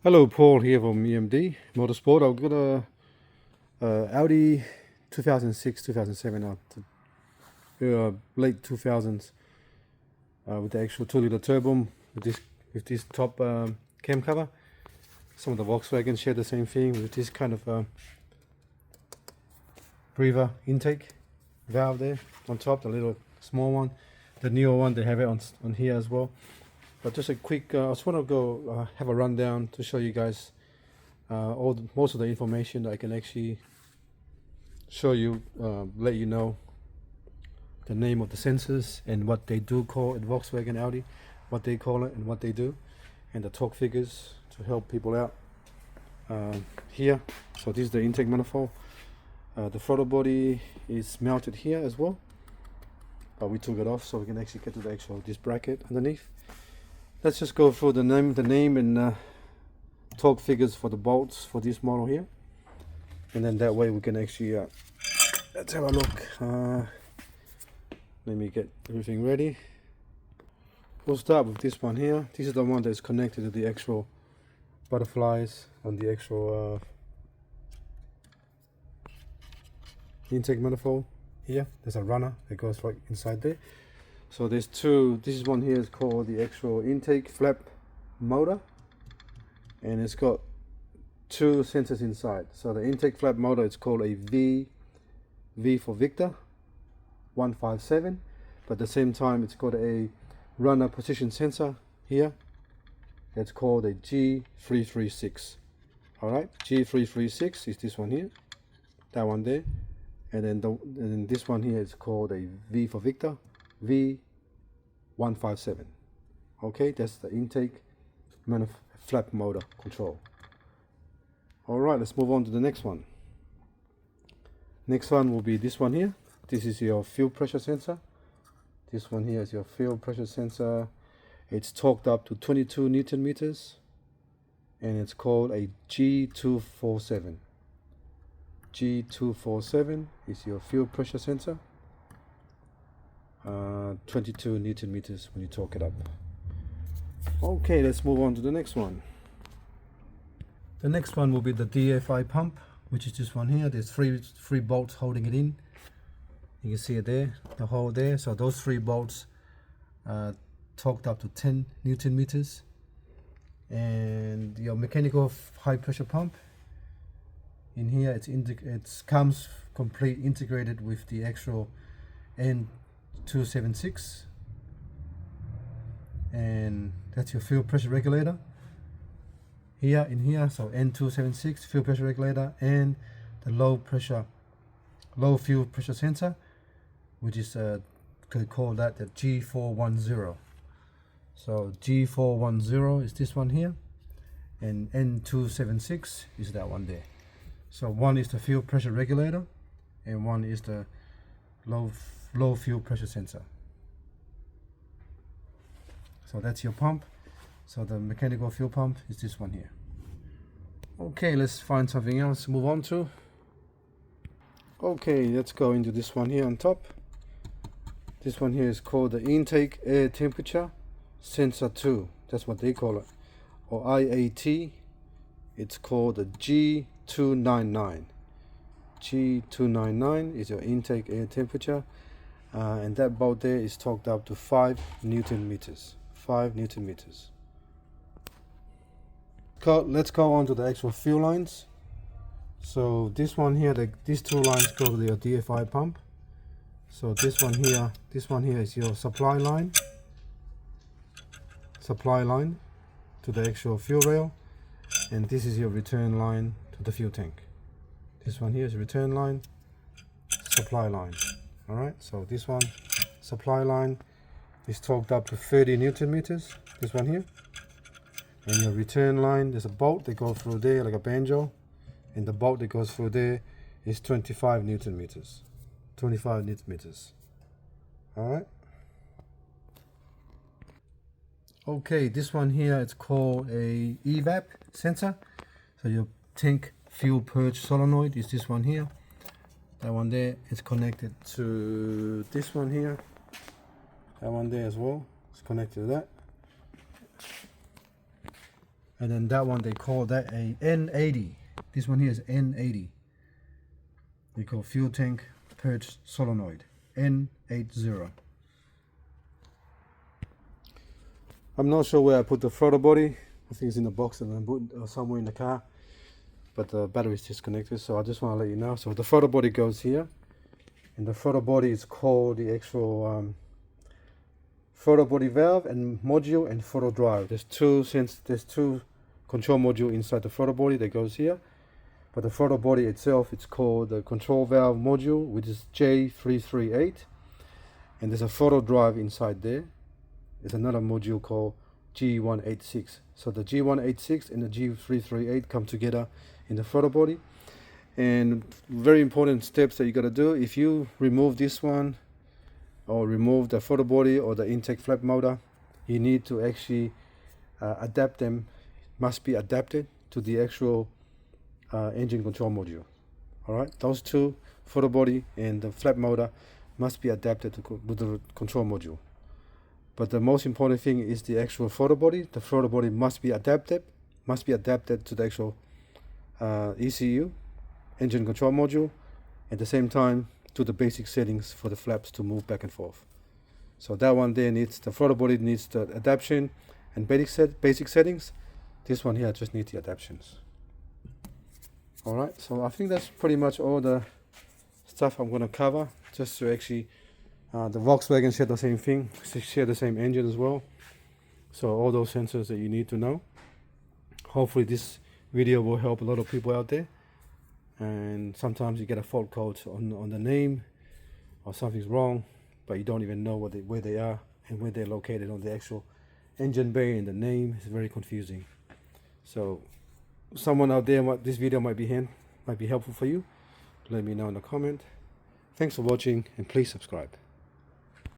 Hello, Paul here from EMD Motorsport. I've got a Audi 2006, 2007, late 2000s with the actual 2-liter turbo with this top cam cover. Some of the Volkswagen share the same thing with this kind of breather intake valve there on top, the little small one. The newer one, they have it on here as well. But just a quick, I just want to go have a rundown to show you guys most of the information that I can actually show you, let you know the name of the sensors and what they do call at Volkswagen Audi, what they call it and what they do, and the torque figures to help people out here. So this is the intake manifold. The throttle body is mounted here as well, but we took it off so we can actually get to the actual this bracket underneath. Let's just go through the name and torque figures for the bolts for this model here, and then that way we can actually let's have a look. Let me get everything ready. We'll start with this one here. This is the one that's connected to the actual butterflies on the actual intake manifold here. There's a runner that goes right inside there. So there's two. This is one here is called the actual intake flap motor, and it's got two sensors inside. So the intake flap motor is called a V for Victor 157, but at the same time it's got a runner position sensor here. It's called a G336. All right, G336 is this one here, that one there, and then this one here is called a V for Victor V157. Okay, that's the intake flap motor control. All right, let's move on to the next one. Next one will be this one here. This is your fuel pressure sensor. This one here is your fuel pressure sensor. It's torqued up to 22 Newton meters, and it's called a G247. G247 is your fuel pressure sensor. 22 Newton meters when you torque it up. Okay, let's move on to the next one. The next one will be the DFI pump, which is this one here. There's three bolts holding it in. You can see it there, the hole there. So those 3 bolts torqued up to 10 Newton meters. And your mechanical high pressure pump in here, it comes complete integrated with the actual N276, and that's your fuel pressure regulator here in here. So N276 fuel pressure regulator, and the low fuel pressure sensor, which is could call that the G410. So G410 is this one here, and N276 is that one there. So one is the fuel pressure regulator, and one is the low fuel pressure sensor. So that's your pump. So the mechanical fuel pump is this one here. Okay, let's find something else to move on to. Okay, let's go into this one here on top. This one here is called the intake air temperature sensor 2. That's what they call it, or IAT. It's called the G299. G299 is your intake air temperature, and that bolt there is torqued up to 5 Newton meters. 5 Newton meters. Let's go on to the actual fuel lines. So this one here, these 2 lines go to your DFI pump. So this one here is your supply line to the actual fuel rail, and this is your return line to the fuel tank. This one here is return line, supply line. All right, so this one, supply line, is torqued up to 30 Newton meters, this one here. And your return line, there's a bolt that goes through there like a banjo, and the bolt that goes through there is 25 Newton meters. 25 Newton meters. All right. Okay, this one here, it's called a EVAP sensor. So your tank fuel purge solenoid is this one here. That one there is connected to this one here. That one there as well, it's connected to that. And then that one, they call that a N80. This one here is N80. They call fuel tank purge solenoid, N80. I'm not sure where I put the throttle body. I think it's in the box and then put somewhere in the car, but the battery is disconnected, so I just want to let you know. So the throttle body goes here, and the throttle body is called the actual throttle body valve and module and throttle drive. There's two control module inside the throttle body that goes here, but the throttle body itself, it's called the control valve module, which is J338, and there's a throttle drive inside there. There's another module called G186. So the G186 and the G338 come together in the throttle body. And very important steps that you got to do: if you remove this one or remove the throttle body or the intake flap motor, you need to actually adapt them. Must be adapted to the actual engine control module. All right, those two, throttle body and the flap motor, must be adapted to the control module. But the most important thing is the actual throttle body. The throttle body must be adapted to the actual ECU, engine control module, at the same time to the basic settings for the flaps to move back and forth. So that one there needs, the throttle body needs the adaptation and basic settings. This one here just needs the adaptations. Alright, so I think that's pretty much all the stuff I'm going to cover, just to actually the Volkswagen share the same thing, share the same engine as well. So all those sensors that you need to know. Hopefully this video will help a lot of people out there. And sometimes you get a fault code on the name, or something's wrong, but you don't even know where they are and where they're located on the actual engine bay, and the name is very confusing. So someone out there, this video might be helpful for you. Let me know in the comment. Thanks for watching, and please subscribe.